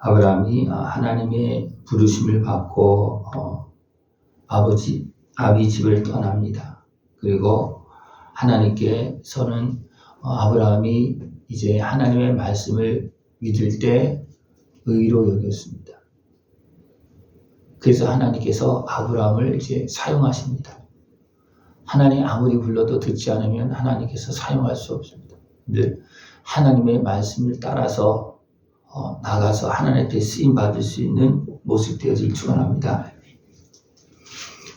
아브라함이 하나님의 부르심을 받고 아비 집을 떠납니다. 그리고 하나님께서는 아브라함이 이제 하나님의 말씀을 믿을 때 의로 여겼습니다. 그래서 하나님께서 아브라함을 이제 사용하십니다. 하나님 아무리 불러도 듣지 않으면 하나님께서 사용할 수 없습니다. 늘 하나님의 말씀을 따라서 나가서 하나님 앞에 쓰임 받을 수 있는 모습 되어질 축원합니다.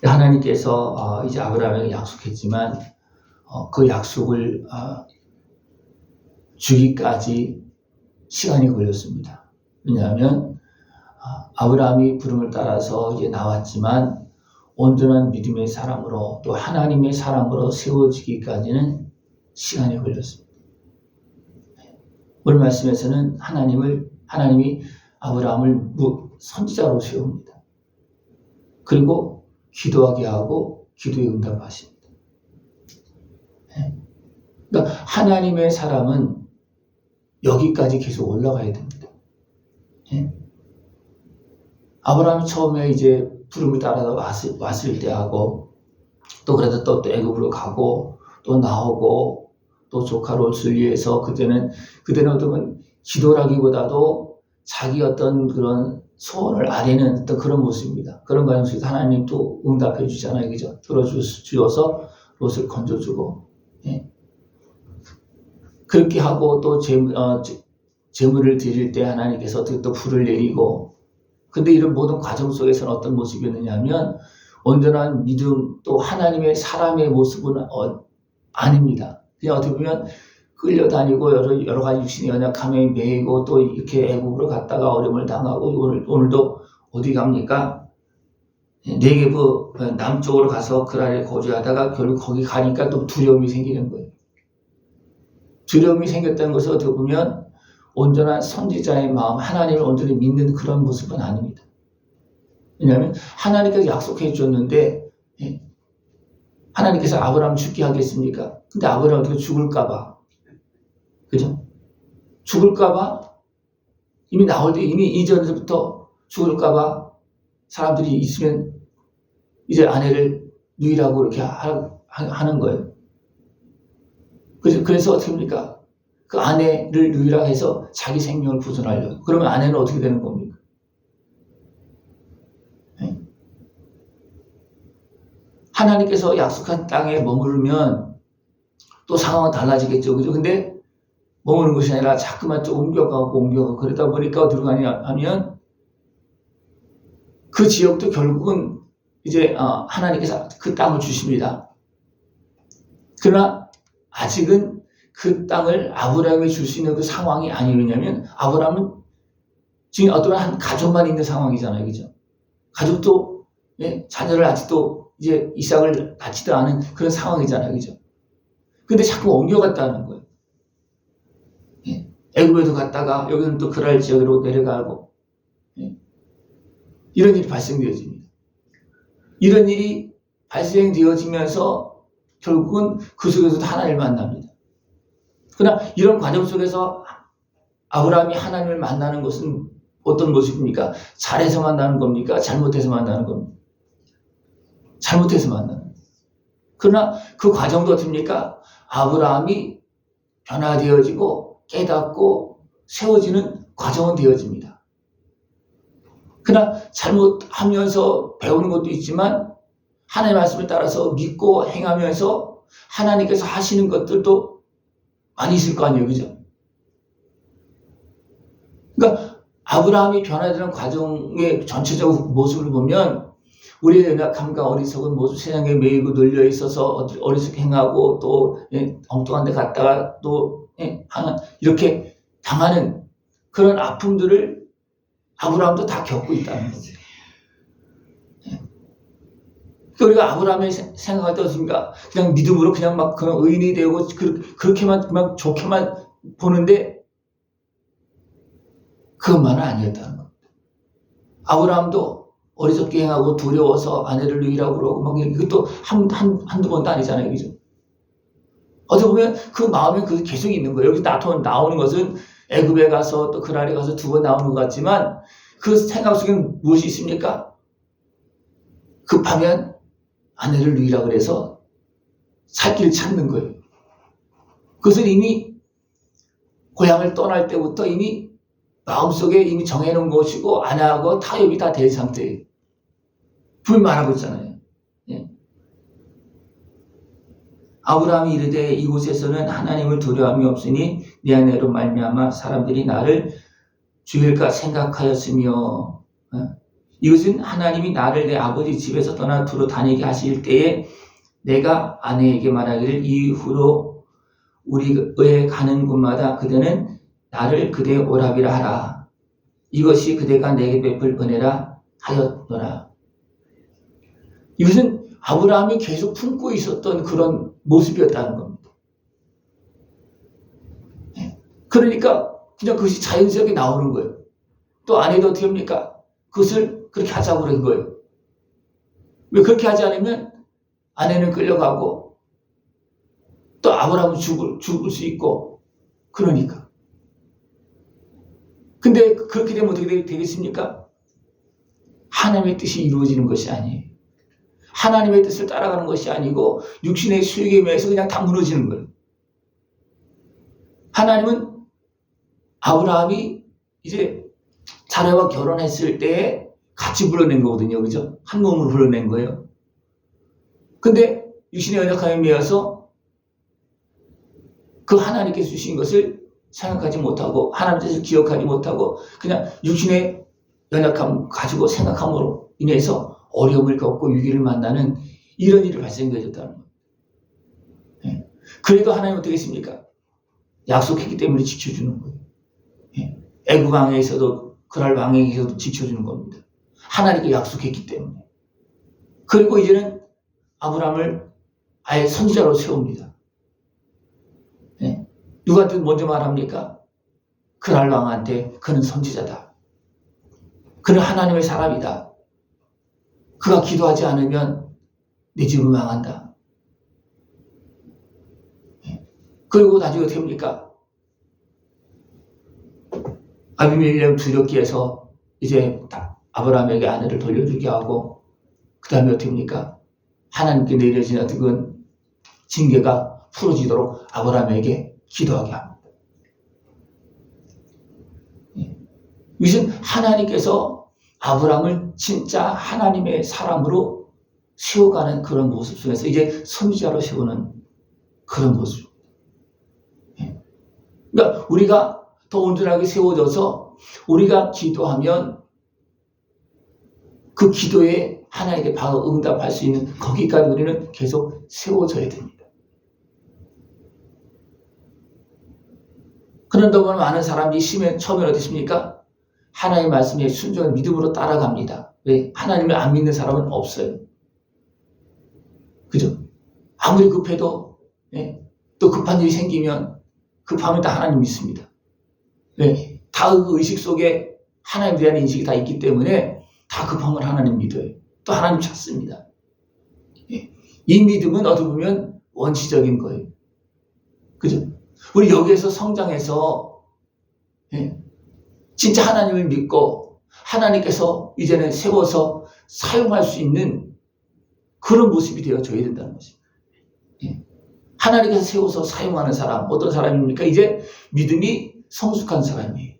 하나님께서 이제 아브라함에게 약속했지만 그 약속을 주기까지 시간이 걸렸습니다. 왜냐하면 아브라함이 부름을 따라서 이제 나왔지만 온전한 믿음의 사람으로 또 하나님의 사람으로 세워지기까지는 시간이 걸렸습니다. 오늘 말씀에서는 하나님이 아브라함을 선지자로 세웁니다. 그리고 기도하게 하고 기도에 응답하십니다. 그러니까 하나님의 사람은 여기까지 계속 올라가야 됩니다. 아브라함이 처음에 이제 부름을 따라서 왔을 때 하고 또 그래도 또 애굽으로 가고 또 나오고 또 조카 롯을 위해서 그때는 어떤 기도라기보다도 자기 어떤 그런 소원을 아뢰는 어떤 그런 모습입니다. 그런 과정 속에서 하나님 또 응답해 주잖아요. 그죠? 들어주어서 롯을 건져주고 그렇게 하고 또 제물을 드릴 때 하나님께서 어떻게 또 불을 내리고 근데 이런 모든 과정 속에서는 어떤 모습이었느냐 하면 온전한 믿음 또 하나님의 사람의 모습은 아닙니다. 그냥 어떻게 보면 끌려다니고 여러 가지 육신의 연약함에 매이고 또 이렇게 애국으로 갔다가 어려움을 당하고 오늘도 어디 갑니까? 네게부 남쪽으로 가서 그 아래 거주하다가 결국 거기 가니까 또 두려움이 생기는 거예요. 두려움이 생겼다는 것을 어떻게 보면 온전한 선지자의 마음, 하나님을 온전히 믿는 그런 모습은 아닙니다. 왜냐하면 하나님께서 약속해 주셨는데 하나님께서 아브라함 죽게 하겠습니까? 근데 아브라함 어떻게 죽을까봐, 그죠? 죽을까봐 이미 나올 때 이미 이전부터 죽을까봐 사람들이 있으면 이제 아내를 누이라고 이렇게 하는 거예요. 그래서 어떻게 합니까? 그 아내를 누이라 해서 자기 생명을 구원하려고. 그러면 아내는 어떻게 되는 겁니까? 하나님께서 약속한 땅에 머무르면 또 상황은 달라지겠죠. 그죠? 근데 머무는 것이 아니라 자꾸만 또 옮겨가고 그러다 보니까 어디로 가냐 하면 그 지역도 결국은 이제 하나님께서 그 땅을 주십니다. 그러나 아직은 그 땅을 아브라함에 줄 수 있는 그 상황이 아니냐면 아브라함은 지금 어떤 한 가족만 있는 상황이잖아요. 그죠? 가족도 자녀를 아직도 이제 이삭을 낳지도 않은 그런 상황이잖아요. 그죠? 근데 자꾸 옮겨갔다는 거예요. 애굽에도 갔다가 여기는 또 그랄 지역으로 내려가고 이런 일이 발생되어집니다. 이런 일이 발생되어지면서 결국은 그 속에서도 하나님을 만납니다. 그러나 이런 과정 속에서 아브라함이 하나님을 만나는 것은 어떤 모습입니까? 잘해서 만나는 겁니까? 잘못해서 만나는 겁니까? 잘못해서 만나는 겁니다. 그러나 그 과정도 어떻습니까? 아브라함이 변화되어지고 깨닫고 세워지는 과정은 되어집니다. 그러나 잘못하면서 배우는 것도 있지만 하나님의 말씀을 따라서 믿고 행하면서 하나님께서 하시는 것들도 많이 있을 거 아니에요. 그죠? 그러니까 아브라함이 변화되는 과정의 전체적인 모습을 보면 우리의 연약함과 어리석은 모습, 세상에 매이고 눌려 있어서 어리석게 행하고 또 엉뚱한 데 갔다가 또 이렇게 당하는 그런 아픔들을 아브라함도 다 겪고 있다는 거죠. 우리가 아브라함의 생각할 때 어떻습니까? 그냥 믿음으로 그냥 막 그런 의인이 되고 그렇게만 그냥 좋게만 보는데 그것만은 아니었다는 겁니다. 아브라함도 어리석게 행하고 두려워서 아내를 누이라고 그러고 막 이것도 한두 번도 아니잖아요. 그죠? 어떻게 보면 그 마음이 계속 있는 거예요. 여기 나오는 것은 애굽에 가서 또 그랄에 가서 2번 나오는 것 같지만 그 생각 속에는 무엇이 있습니까? 급하면 아내를 누이라 그래서 살 길을 찾는 거예요. 그것은 이미 고향을 떠날 때부터 이미 마음속에 이미 정해놓은 것이고 아내하고 타협이 다 된 상태예요. 분명히 말하고 있잖아요. 예. 아브라함이 이르되 이곳에서는 하나님을 두려움이 없으니 네 아내로 말미암아 사람들이 나를 죽일까 생각하였으며 이것은 하나님이 나를 내 아버지 집에서 떠나 두루 다니게 하실 때에 내가 아내에게 말하기를 이후로 우리의 가는 곳마다 그대는 나를 그대의 오랍이라 하라. 이것이 그대가 내게 베풀 은혜라 하였노라. 이것은 아브라함이 계속 품고 있었던 그런 모습이었다는 겁니다. 그러니까 그냥 그것이 자연스럽게 나오는 거예요. 또 아내도 어떻게 합니까? 그것을 그렇게 하자고 그런 거예요. 왜 그렇게 하지 않으면 아내는 끌려가고 또 아브라함은 죽을 수 있고 그러니까. 근데 그렇게 되면 어떻게 되겠습니까? 하나님의 뜻이 이루어지는 것이 아니에요. 하나님의 뜻을 따라가는 것이 아니고 육신의 수익에 매여서 그냥 다 무너지는 거예요. 하나님은 아브라함이 이제 자라와 결혼했을 때에 같이 불러낸 거거든요. 그죠? 한 몸으로 불러낸 거예요. 근데 육신의 연약함에 매여서 그 하나님께서 주신 것을 생각하지 못하고 하나님 뜻을 기억하지 못하고 그냥 육신의 연약함 가지고 생각함으로 인해서 어려움을 겪고 위기를 만나는 이런 일이 발생되었다는 거예요. 예. 그래도 하나님은 어떻게 했습니까? 약속했기 때문에 지켜주는 거예요. 예. 애굽 왕에서도 그랄 왕에게서도 지켜주는 겁니다. 하나님께 약속했기 때문에. 그리고 이제는 아브라함을 아예 선지자로 세웁니다. 예. 누구한테 먼저 말합니까? 그랄 왕한테 그는 선지자다. 그는 하나님의 사람이다. 그가 기도하지 않으면 내 집은 망한다. 예. 그리고 나중에 어떻게 합니까? 아비멜렉 두렵게 해서 이제 아브라함에게 아내를 돌려주게 하고 그 다음에 어떻게 합니까? 하나님께 내려진 어떤 징계가 풀어지도록 아브라함에게 기도하게 합니다. 이것은 하나님께서 아브라함을 진짜 하나님의 사람으로 세워가는 그런 모습 속에서 이제 선지자로 세우는 그런 모습. 그러니까 우리가 더 온전하게 세워져서 우리가 기도하면 그 기도에 하나님께 바로 응답할 수 있는 거기까지 우리는 계속 세워져야 됩니다. 그런다고 많은 사람들이 처음에 어떻습니까? 하나님의 말씀에 순종한 믿음으로 따라갑니다. 왜? 하나님을 안 믿는 사람은 없어요. 그죠? 아무리 급해도 예? 또 급한 일이 생기면 급하면 다 하나님 믿습니다. 네, 다 그 의식 속에 하나님에 대한 인식이 다 있기 때문에 다 급한 건 하나님 믿어요. 또 하나님 찾습니다. 예. 이 믿음은 어떻게 보면 원시적인 거예요. 그죠? 우리 여기에서 성장해서 예. 진짜 하나님을 믿고 하나님께서 이제는 세워서 사용할 수 있는 그런 모습이 되어져야 된다는 것입니다. 예. 하나님께서 세워서 사용하는 사람, 어떤 사람입니까? 이제 믿음이 성숙한 사람이에요.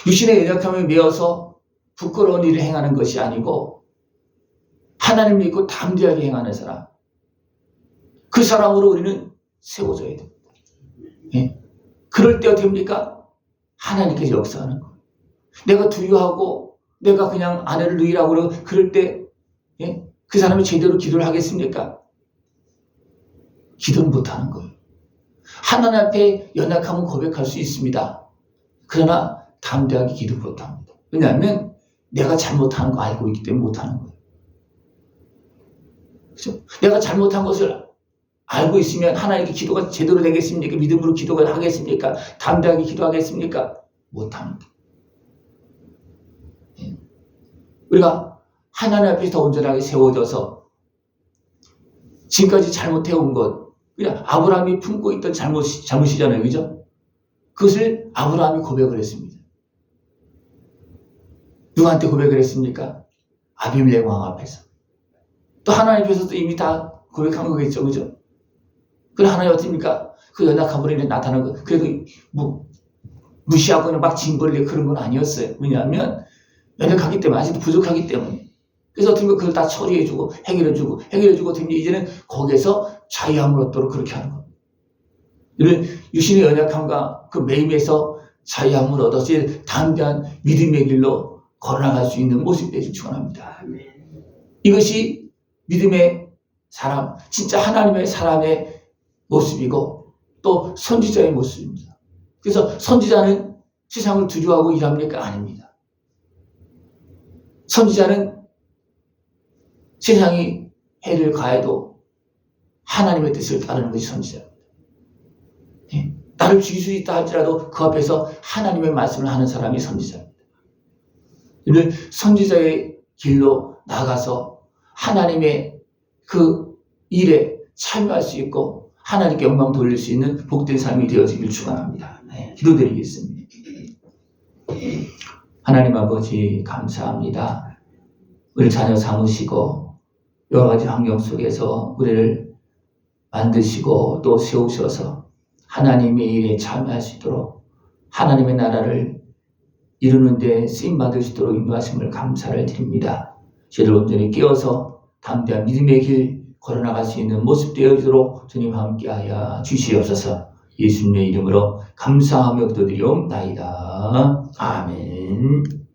육신의 연약함에 매여서 부끄러운 일을 행하는 것이 아니고 하나님 믿고 담대하게 행하는 사람. 그 사람으로 우리는 세워져야 됩니다. 예. 그럴 때 어떻게 합니까? 하나님께서 역사하는 거예요. 내가 두려워하고 내가 그냥 아내를 누이라고 그러고 그럴 때 예? 그 사람이 제대로 기도를 하겠습니까? 기도는 못하는 거예요. 하나님 앞에 연약함은 고백할 수 있습니다. 그러나 담대하게 기도 못합니다. 왜냐하면 내가 잘못하는 거 알고 있기 때문에 못하는 거예요. 그렇죠? 내가 잘못한 것을 알고 있으면 하나님께 기도가 제대로 되겠습니까? 믿음으로 기도가 하겠습니까? 담대하게 기도하겠습니까? 못합니다. 우리가 하나님 앞에서 더 온전하게 세워져서 지금까지 잘못해온 것, 그냥 아브라함이 품고 있던 잘못이잖아요. 그죠? 그것을 아브라함이 고백을 했습니다. 누구한테 고백을 했습니까? 아비멜렉 왕 앞에서. 또 하나님 앞에서도 이미 다 고백한 거겠죠. 그죠? 그럼 하나님 어떻습니까? 그 연약한 분이 나타난 거. 그래도 무시하고 그냥 막 징벌리 그런 건 아니었어요. 왜냐하면 연약하기 때문에, 아직도 부족하기 때문에. 그래서 어떻게 그걸 다 처리해주고 해결해주고 이제는 거기에서 자유함을 얻도록 그렇게 하는 겁니다. 이런 유신의 연약함과 그 매임에서 자유함을 얻어서 담대한 믿음의 길로 걸어나갈 수 있는 모습이 되길 축원합니다. 이것이 믿음의 사람, 진짜 하나님의 사람의 모습이고 또 선지자의 모습입니다. 그래서 선지자는 세상을 두려워하고 일합니까? 아닙니다. 선지자는 세상이 해를 가해도 하나님의 뜻을 따르는 것이 선지자입니다. 나를 죽일 수 있다 할지라도 그 앞에서 하나님의 말씀을 하는 사람이 선지자입니다. 이를 선지자의 길로 나가서 하나님의 그 일에 참여할 수 있고 하나님께 영광 돌릴 수 있는 복된 삶이 되어지길 축원합니다. 기도드리겠습니다. 하나님 아버지 감사합니다. 우리 자녀 삼으시고 여러 가지 환경 속에서 우리를 만드시고 또 세우셔서 하나님의 일에 참여할 수 있도록 하나님의 나라를 이루는 데 쓰임받을 수 있도록 인도하심을 감사를 드립니다. 저희를 온전히 깨어서 담대한 믿음의 길 걸어나갈 수 있는 모습 되어지도록 주님 함께하여 주시옵소서. 예수님의 이름으로 감사하며 기도드리옵나이다. 아멘.